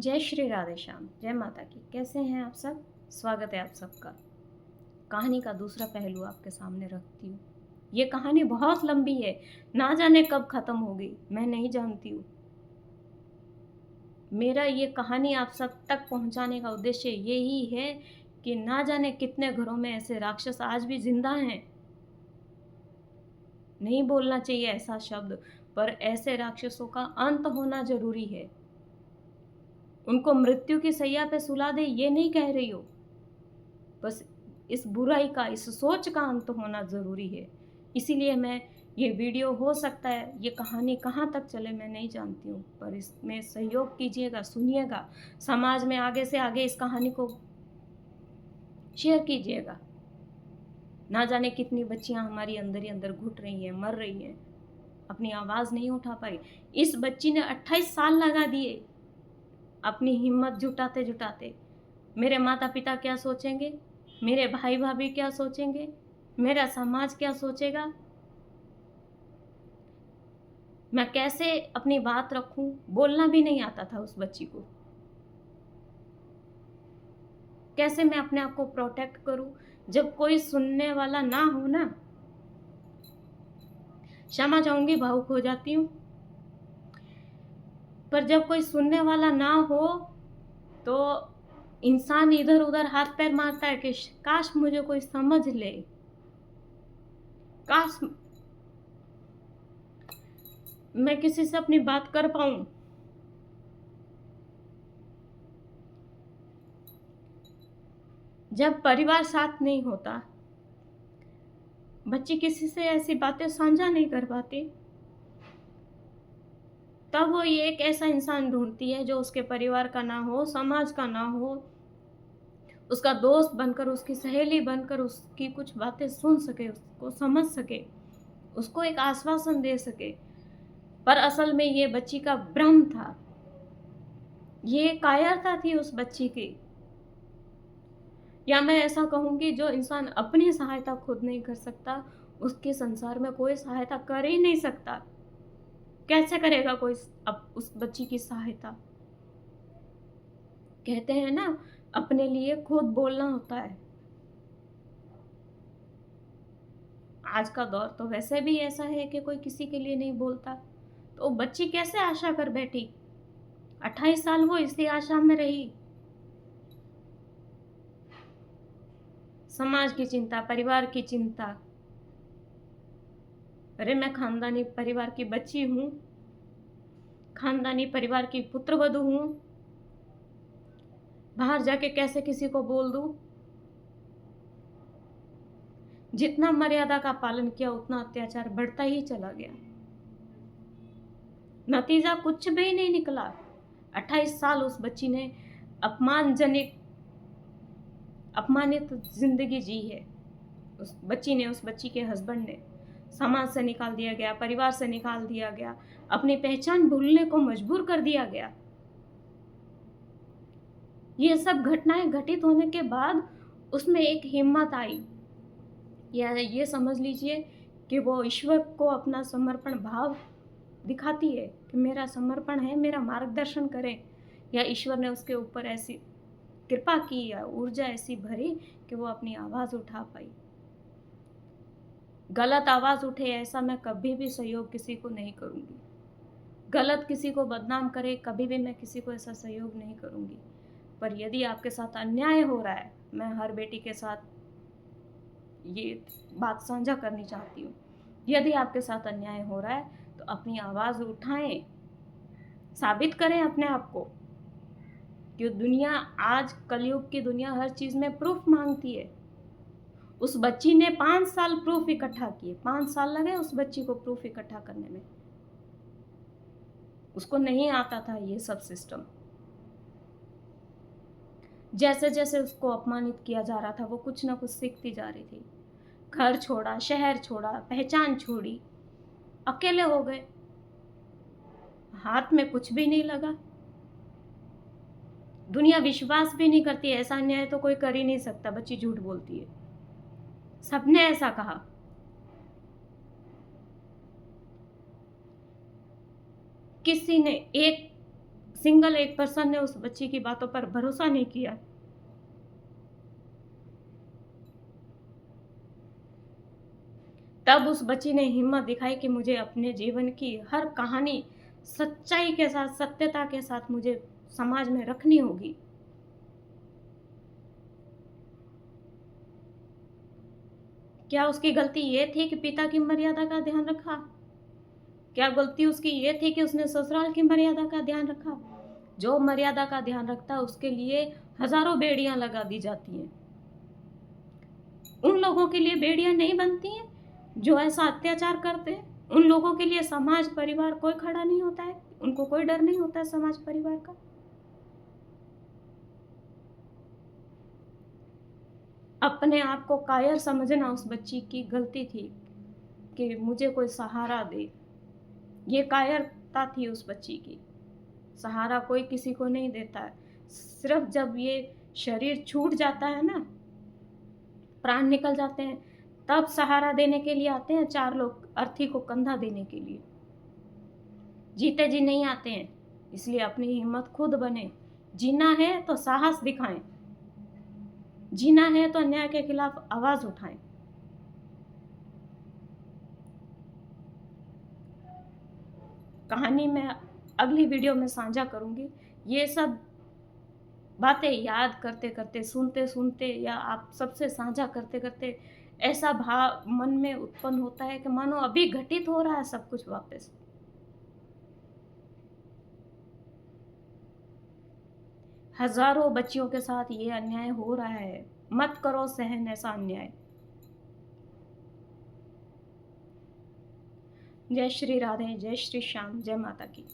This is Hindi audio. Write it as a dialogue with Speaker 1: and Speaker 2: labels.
Speaker 1: जय श्री राधे श्याम, जय माता की। कैसे हैं आप सब? स्वागत है आप सबका। कहानी का दूसरा पहलू आपके सामने रखती हूँ। ये कहानी बहुत लंबी है, ना जाने कब खत्म होगी, मैं नहीं जानती हूँ। मेरा ये कहानी आप सब तक पहुँचाने का उद्देश्य यही है कि ना जाने कितने घरों में ऐसे राक्षस आज भी जिंदा हैं। नहीं बोलना चाहिए ऐसा शब्द, पर ऐसे राक्षसों का अंत होना जरूरी है। उनको मृत्यु की सैया पे सुला दे, ये नहीं कह रही हो, बस इस बुराई का, इस सोच का अंत होना ज़रूरी है। इसीलिए मैं ये वीडियो, हो सकता है ये कहानी कहाँ तक चले मैं नहीं जानती हूँ, पर इसमें सहयोग कीजिएगा, सुनिएगा, समाज में आगे से आगे इस कहानी को शेयर कीजिएगा। ना जाने कितनी बच्चियाँ हमारी अंदर ही अंदर घुट रही हैं, मर रही हैं, अपनी आवाज़ नहीं उठा पाई। इस बच्ची ने 28 साल लगा दिए अपनी हिम्मत जुटाते जुटाते। मेरे माता पिता क्या सोचेंगे, मेरे भाई भाभी क्या सोचेंगे, मेरा समाज क्या सोचेगा, मैं कैसे अपनी बात रखूं। बोलना भी नहीं आता था उस बच्ची को। कैसे मैं अपने आप को प्रोटेक्ट करूं जब कोई सुनने वाला ना हो ना। क्षमा चाहूंगी, भावुक हो जाती हूँ, पर जब कोई सुनने वाला ना हो तो इंसान इधर उधर हाथ पैर मारता है कि काश मुझे कोई समझ ले, काश मैं किसी से अपनी बात कर पाऊं। जब परिवार साथ नहीं होता, बच्ची किसी से ऐसी बातें साझा नहीं कर पाती, तब वो ये एक ऐसा इंसान ढूंढती है जो उसके परिवार का ना हो, समाज का ना हो, उसका दोस्त बनकर, उसकी सहेली बनकर उसकी कुछ बातें सुन सके, उसको समझ सके, उसको एक आश्वासन दे सके। पर असल में ये बच्ची का भ्रम था, ये कायरता थी उस बच्ची की। या मैं ऐसा कहूंगी, जो इंसान अपनी सहायता खुद नहीं कर सकता, उसके संसार में कोई सहायता कर ही नहीं सकता। कैसे करेगा कोई अब उस बच्ची की सहायता? कहते हैं ना, अपने लिए खुद बोलना होता है। आज का दौर तो वैसे भी ऐसा है कि कोई किसी के लिए नहीं बोलता, तो बच्ची कैसे आशा कर बैठी? 28 साल वो इसी आशा में रही। समाज की चिंता, परिवार की चिंता। अरे मैं खानदानी परिवार की बच्ची हूँ, खानदानी परिवार की पुत्रवधू हूँ, बाहर जाके कैसे किसी को बोल दूं? जितना मर्यादा का पालन किया उतना अत्याचार बढ़ता ही चला गया, नतीजा कुछ भी नहीं निकला। 28 साल उस बच्ची ने अपमानजनक, अपमानित जिंदगी जी है। उस बच्ची ने, उस बच्ची के हस्बैंड ने, समाज से निकाल दिया गया, परिवार से निकाल दिया गया, अपनी पहचान भूलने को मजबूर कर दिया गया। ये सब घटनाएं घटित होने के बाद उसमें एक हिम्मत आई, या ये समझ लीजिए कि वो ईश्वर को अपना समर्पण भाव दिखाती है कि मेरा समर्पण है, मेरा मार्गदर्शन करें। या ईश्वर ने उसके ऊपर ऐसी कृपा की या ऊर्जा ऐसी भरी कि वो अपनी आवाज़ उठा पाई। गलत आवाज़ उठे ऐसा मैं कभी भी सहयोग किसी को नहीं करूँगी। गलत किसी को बदनाम करे, कभी भी मैं किसी को ऐसा सहयोग नहीं करूँगी। पर यदि आपके साथ अन्याय हो रहा है, मैं हर बेटी के साथ ये बात साझा करनी चाहती हूँ, यदि आपके साथ अन्याय हो रहा है तो अपनी आवाज़ उठाएं, साबित करें अपने आप को। कि दुनिया, आज कलयुग की दुनिया हर चीज़ में प्रूफ मांगती है। उस बच्ची ने 5 साल प्रूफ इकट्ठा किए, 5 साल लगे उस बच्ची को प्रूफ इकट्ठा करने में। उसको नहीं आता था ये सब सिस्टम। जैसे जैसे उसको अपमानित किया जा रहा था, वो कुछ ना कुछ सीखती जा रही थी। घर छोड़ा, शहर छोड़ा, पहचान छोड़ी, अकेले हो गए, हाथ में कुछ भी नहीं लगा। दुनिया विश्वास भी नहीं करती, ऐसा अन्याय तो कोई कर ही नहीं सकता, बच्ची झूठ बोलती है, सबने ऐसा कहा। किसी ने, एक सिंगल एक पर्सन ने उस बच्ची की बातों पर भरोसा नहीं किया। तब उस बच्ची ने हिम्मत दिखाई कि मुझे अपने जीवन की हर कहानी सच्चाई के साथ, सत्यता के साथ मुझे समाज में रखनी होगी। क्या उसकी गलती ये थी कि पिता की मर्यादा का ध्यान रखा? क्या गलती उसकी ये थी कि उसने ससुराल की मर्यादा का ध्यान रखा? जो मर्यादा का ध्यान रखता है उसके लिए हज़ारों बेड़ियाँ लगा दी जाती हैं। उन लोगों के लिए बेड़ियाँ नहीं बनती हैं, जो ऐसा अत्याचार करते हैं। उन लोगों के लिए समाज, परिवार कोई खड़ा नहीं होता है, उनको कोई डर नहीं होता है समाज, परिवार का। अपने आप को कायर समझना उस बच्ची की गलती थी कि मुझे कोई सहारा दे। ये कायरता थी उस बच्ची की। सहारा कोई किसी को नहीं देता है। सिर्फ़ जब ये शरीर छूट जाता है ना, प्राण निकल जाते हैं, तब सहारा देने के लिए आते हैं 4 लोग, अर्थी को कंधा देने के लिए। जीते जी नहीं आते हैं। इसलिए अपनी हिम्मत खुद बने। जीना है तो साहस दिखाएँ। जीना है तो अन्याय के खिलाफ आवाज़ उठाएँ। कहानी मैं अगली वीडियो में साझा करूँगी। ये सब बातें याद करते-करते, सुनते-सुनते या आप सबसे साझा करते-करते ऐसा भाव मन में उत्पन्न होता है कि मानो अभी घटित हो रहा है सब कुछ वापस। हज़ारों बच्चियों के साथ ये अन्याय हो रहा है। मत करो सहन ऐसा अन्याय। जय श्री राधे, जय श्री श्याम, जय माता की।